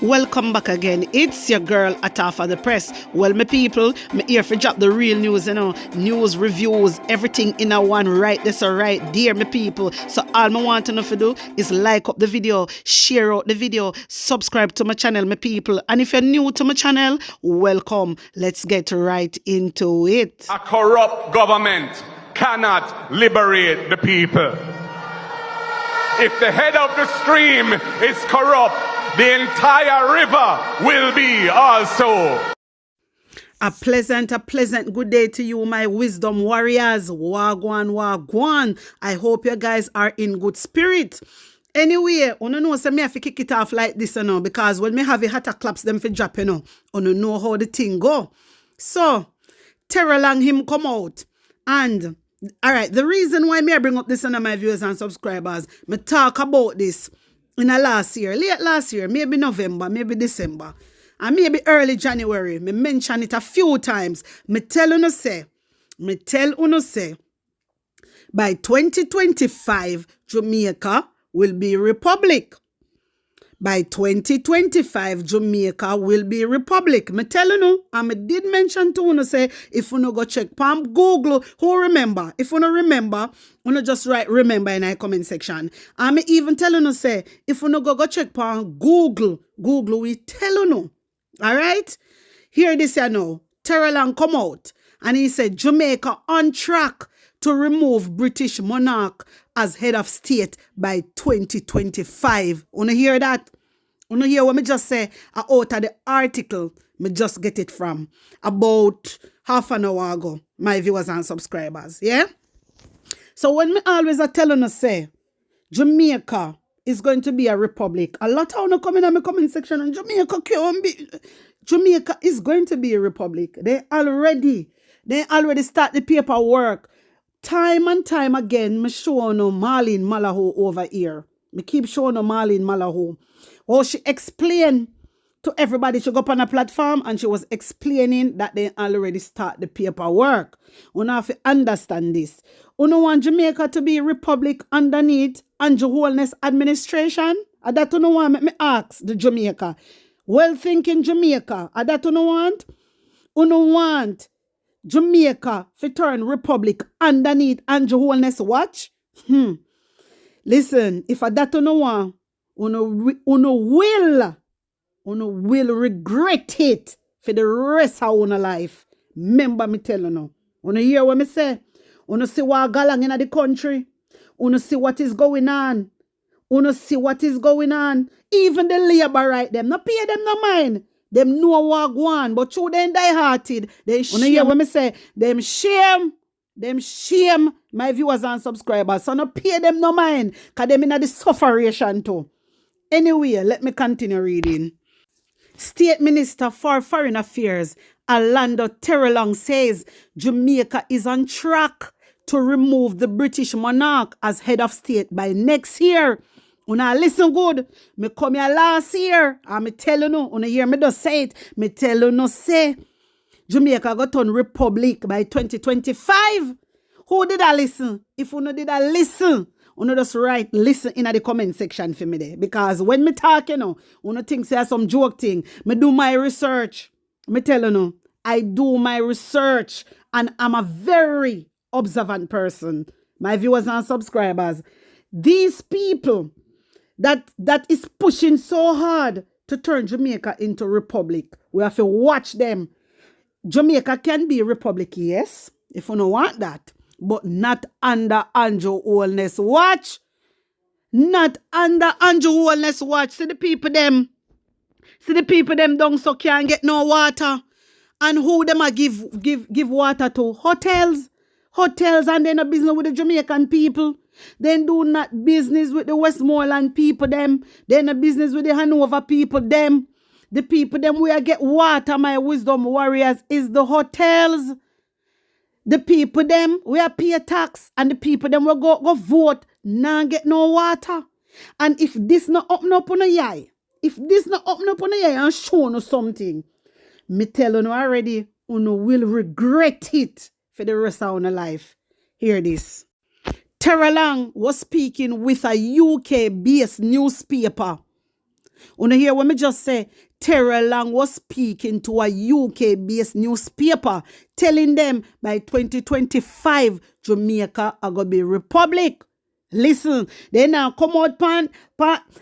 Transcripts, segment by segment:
Welcome back again. It's your girl Atafa the Press. Well, my people, me here for drop the real news, news, reviews, everything in a one right this or right there, my people. So all I want to know to do is like up the video, share out the video, subscribe to my channel, my people. And if you're new to my channel, welcome. Let's get right into it. A corrupt government cannot liberate the people. If the head of the stream is corrupt, the entire river will be also. A pleasant good day to you, my wisdom warriors. Wagwan, wagwan. I hope you guys are in good spirit. Anyway, I know say me have to kick it off like this, because when me have a hatter claps them for drop, I know how the thing go. So, Terror him come out. And, all right, the reason why me I bring up this on my viewers and subscribers, me talk about this in a late last year, maybe November, maybe December, and maybe early January. Me mention it a few times. Me tell uno say, by 2025, Jamaica will be republic. By 2025, Jamaica will be republic. Me tell you, and me did mention to you, say, if you no go check Palm Google, who remember? If you no remember, you just write remember in the comment section. And me even tell you, say, if you no go check Palm Google, we tell you. All right? Here this you know. Terror come out, and he said, Jamaica on track to remove British monarch as head of state by 2025. Wanna hear that? Wanna hear what me just say? Out of the article, me just get it from about half an hour ago, my viewers and subscribers. Yeah? So when me always tell you say, Jamaica is going to be a republic, a lot of you come in my comment section and Jamaica is going to be a republic. They already start the paperwork. Time and time again, me show no Marlene Malaho over here. Me keep showing no Marlene Malaho. Oh, she explained to everybody. She go up on a platform and she was explaining that they already start the paperwork. You have to understand this. You don't want Jamaica to be a republic underneath Andrew Holness administration? That you don't want me ask the Jamaica. Well thinking Jamaica. That you don't want? You don't want Jamaica for turn republic underneath Andrew Holness watch? Listen, if I that no want, uno will regret it for the rest of our life. Remember me tell you now. Uno hear what me say? Uno see what galang in the country. Uno see what is going on. Uno see what is going on. Even the labor right them. No pay them no mind. Them know what go on, but through them die-hearted, they shame. Hear what me say? Them shame my viewers and subscribers. So no pay them no mind, because them in the sufferation too. Anyway, let me continue reading. State Minister for Foreign Affairs, Orlando Terrelong, says Jamaica is on track to remove the British monarch as head of state by next year. Una listen good. Me come here last year and me tell you no. Una hear me just say it. Me tell you no say Jamaica got on republic by 2025. Who did I listen? If you no did I listen, you just write listen in the comment section for me there. Because when me talk, you think say some joke thing. Me do my research. Me tell you no. I do my research and I'm a very observant person. My viewers and subscribers. These people that is pushing so hard to turn Jamaica into a republic. We have to watch them. Jamaica can be a republic, yes, if you don't want that. But not under Andrew Holness watch. Not under Andrew Holness watch. See the people them down so can't get no water. And who them a give water to? Hotels. Hotels, and then a business with the Jamaican people. Then do not business with the Westmoreland people them. Then a business with the Hanover people them. The people them where get water, my wisdom warriors, is the hotels. The people them where pay tax, and the people them will go vote, nah get no water. And if this not open up on a eye, and show no something, me tell you already, you will regret it for the rest of your life. Hear this. Terror was speaking with a UK-based newspaper Una hear what me just say? Terror Lang was speaking to a UK-based newspaper, telling them by 2025, Jamaica are going to be republic. Listen, they now come out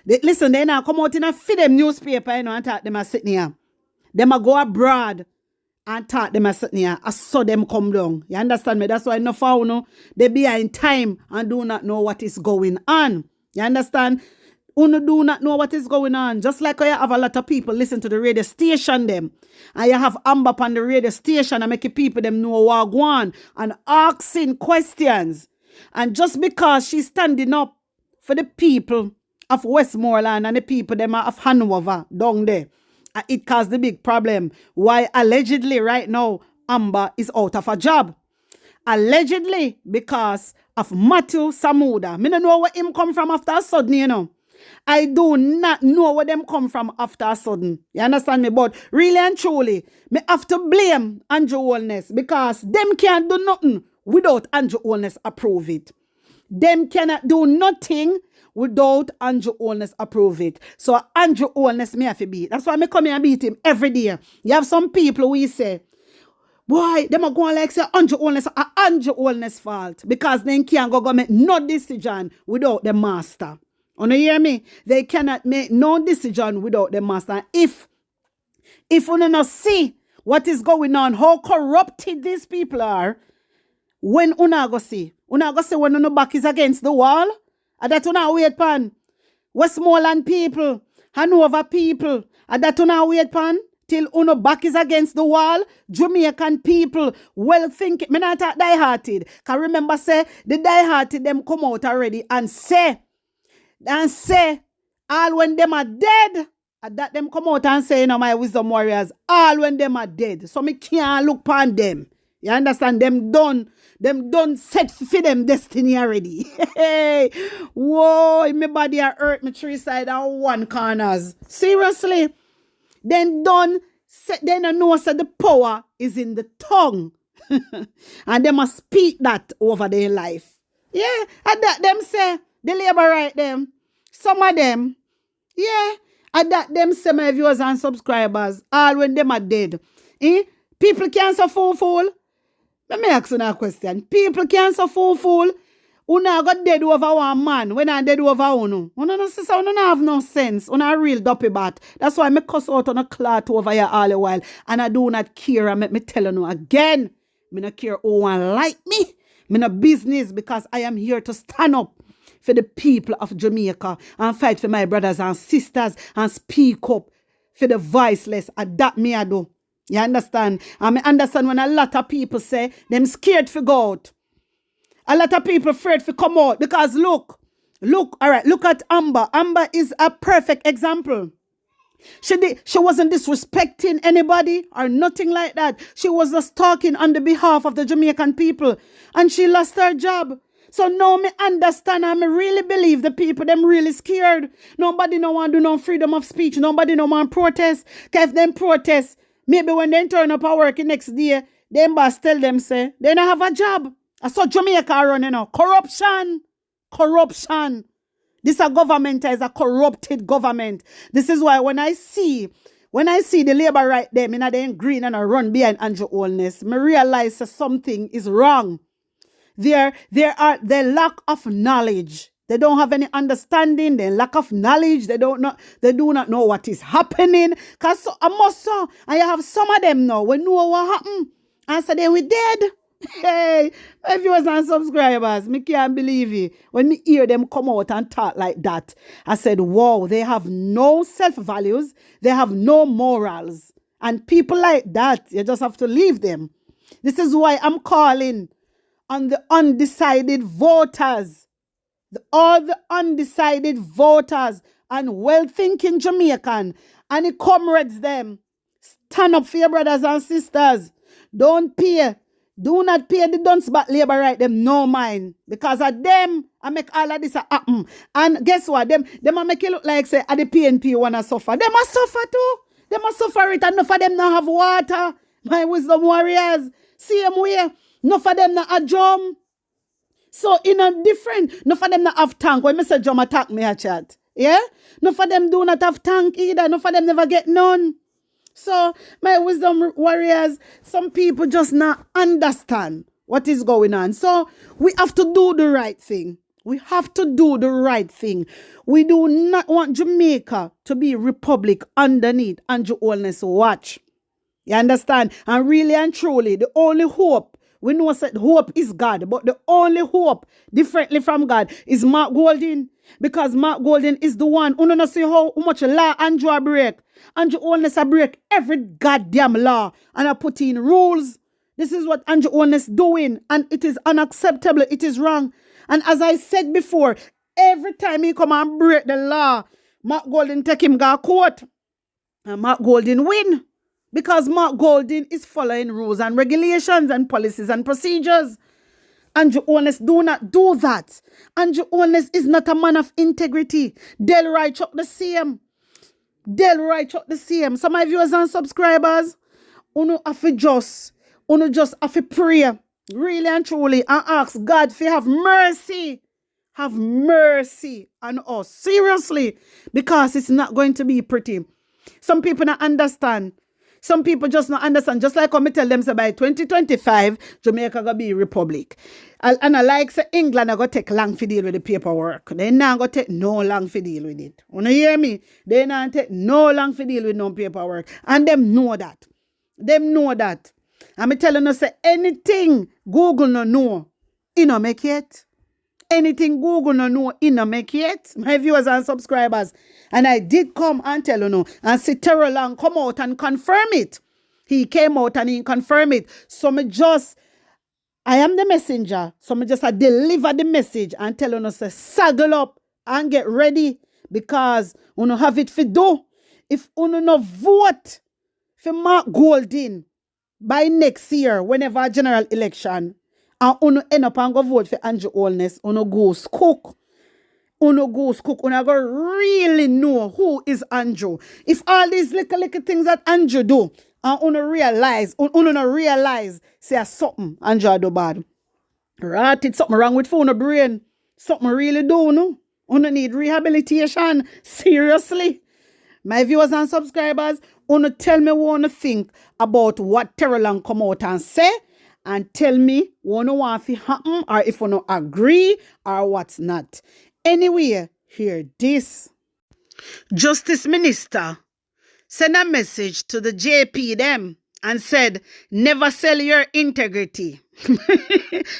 they now come out in a freedom newspaper, and talk them are sitting here. Them a go abroad and talk them are sitting here. I saw them come down. You understand me? That's why no found they be in time and do not know what is going on. You understand? Uno do not know what is going on. Just like I have a lot of people listen to the radio station them. And you have Amber on the radio station and make people them know what go on and asking questions. And just because she's standing up for the people of Westmoreland and the people them of Hanover down there, it caused the big problem. Why allegedly right now Amber is out of a job. Allegedly because of Matthew Samuda. Me don't know where him come from after a sudden, you know. I do not know where them come from after a sudden. You understand me? But really and truly, me have to blame Andrew Holness because them can't do nothing without Andrew Holness approve it. Them cannot do nothing without Andrew Holness approve it. So Andrew Holness me have to beat. That's why I come here and beat him every day. You have some people who say, boy, them are going like say Andrew Holness fault because they can't go make no decision without the master. You hear me? They cannot make no decision without the master. If you not see what is going on, how corrupted these people are, when una go see when una back is against the wall, and that una wait pan. Westmoreland people, Hanover people, and that una wait pan till una back is against the wall. Jamaican people, well think me not die-hearted. Can remember say the die-hearted them come out already and say all when them are dead, that them come out and say, you know, my wisdom warriors, all when them are dead. So me can't look upon them. You understand? Them done set for them destiny already. Hey, whoa, my body are hurt, my three side and one corners. Seriously. Then done, then I know that the power is in the tongue. And they must speak that over their life. Yeah, and that them say, the labor right them. Some of them, yeah, and that them say my viewers and subscribers, all when them are dead. People can't so fool. Let me ask you a question. People can't so fool. Una got dead over one man when I dead over uno. Una no sister, una no have no sense. Una real dopey bat. That's why I cuss out on a clot over here all the while. And I do not care. I me tell you again. Me not care who one like me. Me no business because I am here to stand up for the people of Jamaica and fight for my brothers and sisters and speak up for the voiceless. And that me I do. You understand? And I understand when a lot of people say them scared to go out. A lot of people afraid to come out because look, all right, look at Amber. Amber is a perfect example. She wasn't disrespecting anybody or nothing like that. She was just talking on the behalf of the Jamaican people and she lost her job. So now me understand and me really believe the people them really scared. Nobody no want do no freedom of speech. Nobody no want protest. Because if them protest, maybe when they turn up at work the next day, them boss tell them say they don't have a job. I saw Jamaica running now. Corruption. This a government is a corrupted government. This is why when I see the labor right there, me not they in green and I run behind Andrew Holness, me realize that something is wrong. Their lack of knowledge. They don't have any understanding. Their lack of knowledge. They do not know what is happening. Cause and you have some of them now when know what happened and say they we dead. Hey, my viewers and subscribers, me can't believe it. When me hear them come out and talk like that, I said, wow, they have no self-values. They have no morals. And people like that, you just have to leave them. This is why I'm calling on the undecided voters. All the undecided voters and well-thinking Jamaican and the comrades them. Stand up for your brothers and sisters. Do not pay the dunce back labor right them no mind. Because of them, I make all of this happen. And guess what? Them I make it look like say the PNP wanna suffer. Them must suffer too. They must suffer it. And enough of them not have water. My wisdom warriors. Same way. Enough of them not a drum. So in a different, enough of them not have tank. When Mr. Drum attack me a chat. Yeah? None of them do not have tank either. None of them never get none. So, my wisdom warriors, some people just not understand what is going on. So, we have to do the right thing. We have to do the right thing. We do not want Jamaica to be republic underneath Andrew Holness watch. You understand? And really and truly, the only hope, we know that hope is God, but the only hope, differently from God, is Mark Golding. Because Mark Golding is the one who don't see how much law Andrew break. Andrew Holness break every goddamn law and I put in rules. This is what Andrew Holness doing, and it is unacceptable. It is wrong. And as I said before, every time he come and break the law, Mark Golding take him to court. And Mark Golding win. Because Mark Golding is following rules and regulations and policies and procedures. Andrew Holness do not do that. Andrew Holness is not a man of integrity. Delroy Chuck the same. Delroy Chuck the same. Some of my viewers and subscribers, uno have to just have to pray, really and truly, and ask God to have mercy. Have mercy on us. Seriously. Because it's not going to be pretty. Some people don't understand. Some people just not understand. Just like when I tell them, so by 2025, Jamaica going to be a republic. And I like say England are going to take long to deal with the paperwork. They not going to take no long to deal with it. You hear me? They not take no long to deal with no paperwork. And them know that. Them know that. And I telling you, say anything Google no know, you know make it. Anything Google no know, you know make it. My viewers and subscribers. And I did come and tell you no. And see Tory Lang come out and confirm it. He came out and he confirmed it. So I am the messenger. So I just deliver the message and tell you say saddle up and get ready. Because you know have it for do. If you no vote for Mark Golding by next year, whenever a general election, and uno end up and go vote for Andrew Holness, uno goes cook. Uno goes cook. Uno go really know who is Andrew. If all these little things that Andrew do, and uno no realize, say something Andrew do bad. Right? It's something wrong with uno brain. Something really do, no? Uno need rehabilitation. Seriously. My viewers and subscribers, uno tell me what you think about what Tory Lang come out and say. And tell me what you want to happen, or if you don't agree, or what's not. Anyway, hear this. Justice Minister sent a message to the JP them and said, never sell your integrity.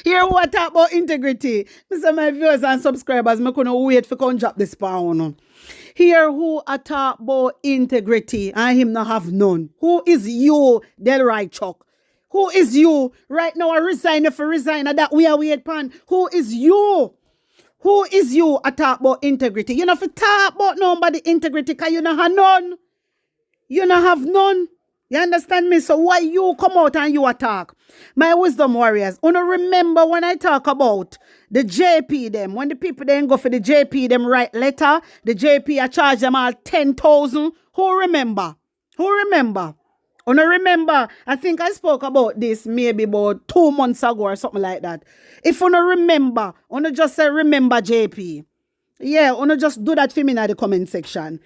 Hear what talk about integrity? Mr. My viewers and subscribers, I'm going to wait for come drop this pound. Hear who a talk about integrity and him not have none. Who is you, Delroy Chuck? Who is you? Right now, I resign if I resign. That we are wait pan. Who is you? Who is you a talk about integrity? You know, if you talk about nobody integrity, because you don't have none. You don't have none. You understand me? So why you come out and you attack? My wisdom warriors, you know, remember when I talk about the JP them, when the people then go for the JP them write letter, the JP I charge them all 10,000. Who remember? Who remember? You know, remember, I think I spoke about this maybe about 2 months ago or something like that. If you don't remember, you just say remember JP. Yeah, you just do that for me in the comment section.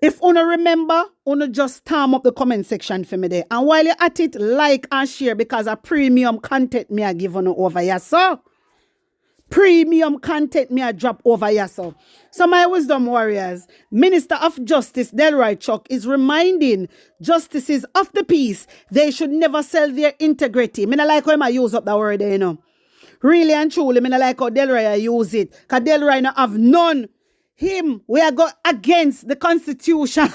If you don't remember, you just stamp up the comment section for me there. And while you're at it, like and share because a premium content me I give you over here, so. Premium content me I drop over here, so. So my wisdom warriors, Minister of Justice Delroy Chuck is reminding justices of the peace they should never sell their integrity. Me not like how I use up that word there, you know. Really and truly, me not like how Delroy use it. Because Delroy not have none. Him, we are go against the Constitution.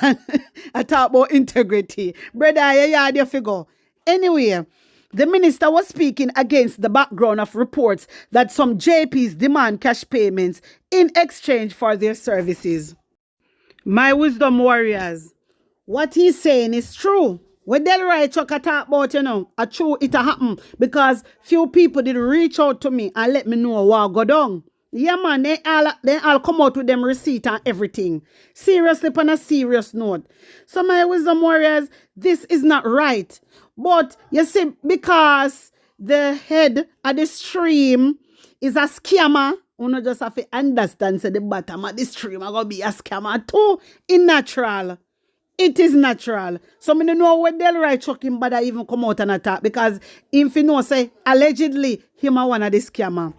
I talk about integrity. Brother, you figure. Anyway, the minister was speaking against the background of reports that some JPs demand cash payments in exchange for their services. My wisdom warriors, what he's saying is true. What Delroy Chuck talk about, you know, a true it happen because few people did reach out to me and let me know what go down. Yeah, man, they all come out with them receipt and everything. Seriously, on a serious note. So my wisdom warriors, this is not right. But you see, because the head of the stream is a scammer, Uno just have to understand say the bottom of the stream are gonna be a scammer too. It's natural. It is natural. So I don't know what they'll write Chucking but I even come out and attack because if you know say allegedly him are one of the scammer.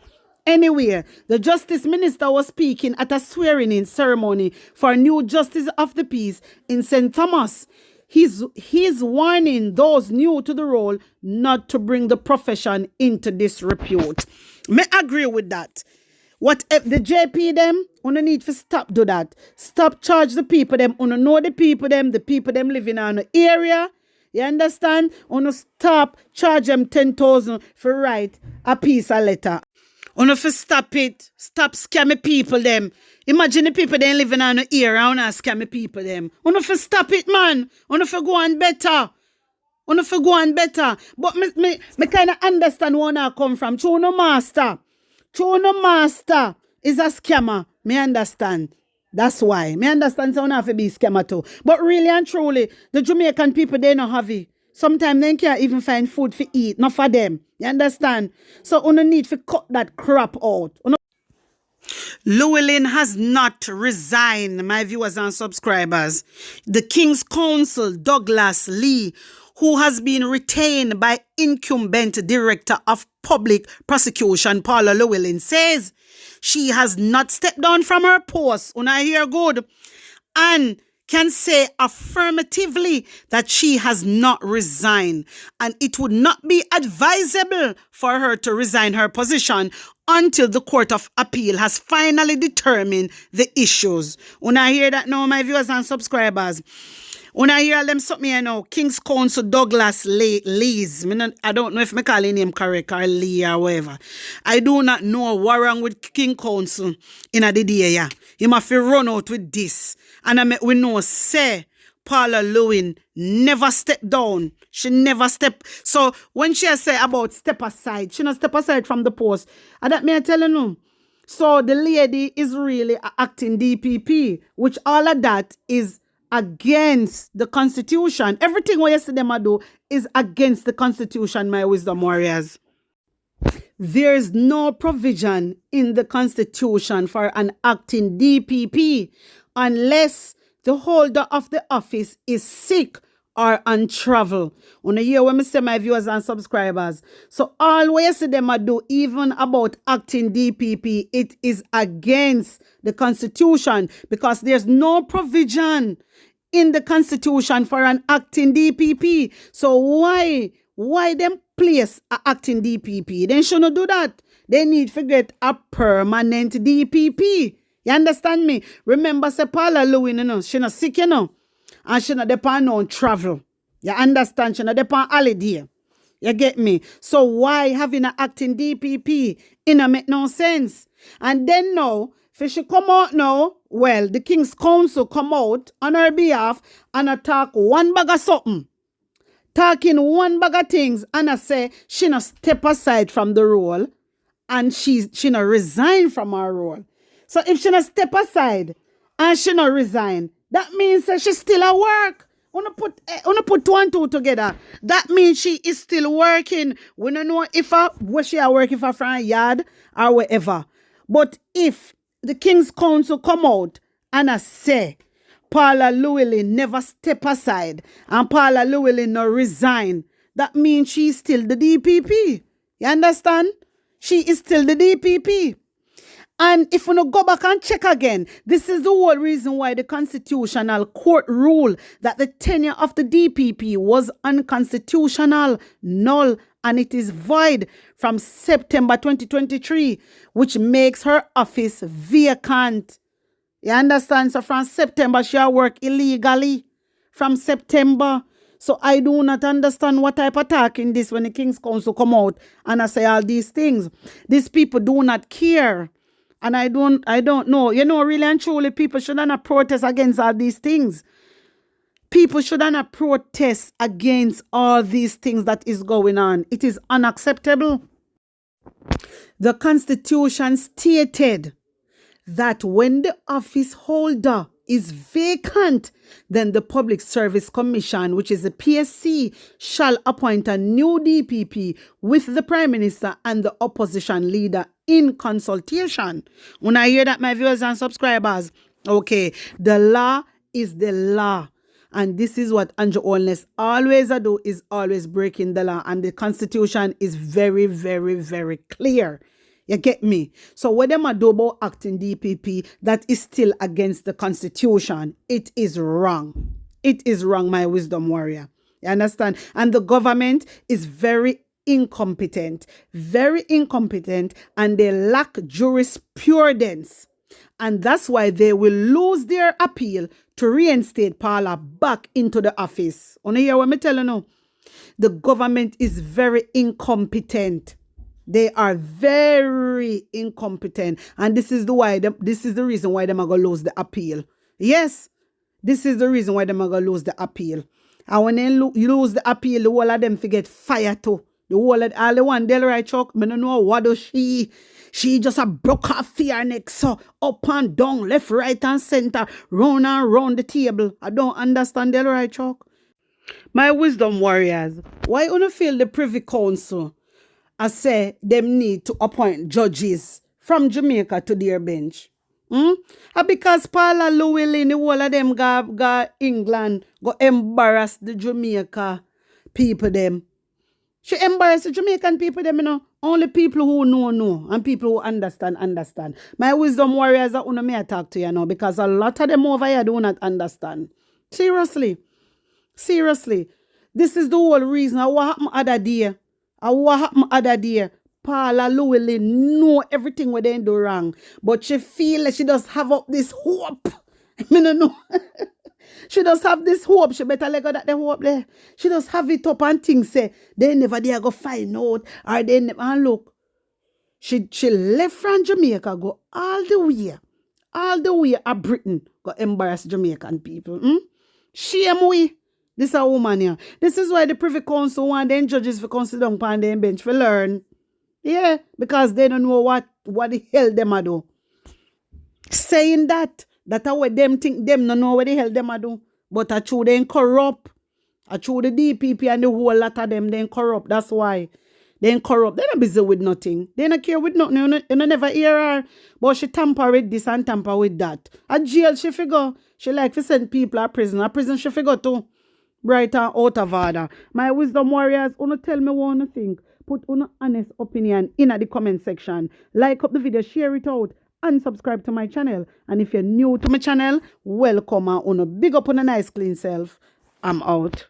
Anyway, the Justice Minister was speaking at a swearing-in ceremony for a new Justice of the Peace in St. Thomas. He's warning those new to the role not to bring the profession into disrepute. Me agree with that. What if the JP them, you need to stop do that. Stop charge the people them, you know the people them living in the area. You understand? You stop charge them 10,000 for write a piece of letter. You fi stop it. Stop scamming people them. Imagine the people them living on the area and scamming people them. You fi stop it, man. You fi go on better. You fi go on better. But me kind of understand where I come from. Chono Master is a scammer. Me understand. That's why. Me understand so you have to be scammer too. But really and truly, the Jamaican people, they don't have it. Sometimes they can't even find food to eat. Not for them. You understand? So you need to cut that crap out. Llewellyn has not resigned, my viewers and subscribers. The King's Counsel, Douglas Lee, who has been retained by incumbent Director of Public Prosecution, Paula Llewellyn, says she has not stepped down from her post. Una hear good? And can say affirmatively that she has not resigned, and it would not be advisable for her to resign her position until the Court of Appeal has finally determined the issues. When I hear that now, my viewers and subscribers, when I hear them something, you know, King's Counsel Douglas Lees. I don't know if I call his name correct or Lee or whatever. I do not know what wrong with King Counsel in the day. Yeah. He must run out with this. And we know, say, Paula Llewellyn never stepped down. She never stepped. So when she say about step aside, she not step aside from the post. And that me I tell you. So the lady is really acting DPP, which all of that is against the Constitution. Everything what you see them do is against the Constitution, my wisdom warriors. There is no provision in the Constitution for an acting DPP unless the holder of the office is sick or on travel. On a year when I say my viewers and subscribers. So always them do even about acting DPP, it is against the Constitution because there's no provision in the Constitution for an acting DPP. So why them place a acting DPP? They shouldn't do that. They need to get a permanent DPP. You understand me? Remember, say Paula Llewellyn, you know, she not sick, you know, and she not depend on travel. You understand? She not depend holiday. You get me? So why having an acting DPP? It don't make no sense. And then now, if she come out now, well, the King's Counsel come out on her behalf and attack one bag of something. Talking one bag of things and I say she not step aside from the role and she not resign from her role. So if she not step aside and she not resign, that means that she still at work. Wanna put two and two together. That means she is still working. We don't know if where she are working for from yard or wherever. But if the King's Counsel come out and I say Paula Llewellyn never step aside and Paula Llewellyn no resign, that means she is still the DPP. You understand? She is still the DPP. And if we no go back and check again, this is the whole reason why the Constitutional Court ruled that the tenure of the DPP was unconstitutional, null, and it is void from September 2023, which makes her office vacant. You understand? So from September, she work illegally. From September. So I do not understand what type of attack in this when the King's Counsel come out and I say all these things. These people do not care. And I don't know. You know, really and truly, people should not protest against all these things. People should not protest against all these things that is going on. It is unacceptable. The Constitution stated that when the office holder is vacant, then the Public Service Commission, which is the PSC, shall appoint a new DPP with the Prime Minister and the opposition leader in consultation. When I hear that, my viewers and subscribers, okay, the law is the law. And this is what Andrew Holness always do, is always breaking the law. And the constitution is very, very, very clear. You get me? So what them do about acting DPP, that is still against the constitution. It is wrong. It is wrong, my wisdom warrior. You understand? And the government is very incompetent, and they lack jurisprudence. And that's why they will lose their appeal to reinstate Paula back into the office. Wanna hear what me tell you now? The government is very incompetent. They are very incompetent. And this is the reason why them are gonna lose the appeal. Yes, this is the reason why them are gonna lose the appeal. And when they lose the appeal, the whole of them forget fire too. The whole of all the one Delroy Chuck, I don't know what does she just a broke her fear neck, so up and down, left, right, and center, round and round the table. I don't understand Delroy Chuck. My wisdom warriors, why you feel the Privy Council I say them need to appoint judges from Jamaica to their bench? Because Paula Llewellyn, the whole of them go England, go embarrass the Jamaica people them. She embarrassed the Jamaican people them, you know. Only people who know, and people who understand. My wisdom warriors are una me I talk to you now, because a lot of them over here do not understand. Seriously. This is the whole reason. What happened other day? Paula Llewellyn know everything what they do wrong, but she feel like she does have up this hope. I don't know. She does have this hope. She better let go that the hope there. She does have it up and things say they never dare go find out, or they never. And look, she left from Jamaica, go all the way to Britain, go embarrass Jamaican people. Shame we. This a woman here. This is why the Privy Council want them judges for consider on them bench for learn. Yeah, because they don't know what the hell them a do. Saying that what them think them don't know what the hell them a do. But I true they corrupt. I true the DPP and the whole lot of them they corrupt. That's why. They corrupt. They not busy with nothing. They not care with nothing. You never hear her. But she tamper with this and tamper with that. At jail she figure. She like to send people to prison. At prison she figure too. Bright and out of order. My wisdom warriors, wanna tell me what you think. Put una honest opinion in the comment section. Like up the video, share it out, and subscribe to my channel. And if you're new to my channel, welcome and una big up on a nice clean self. I'm out.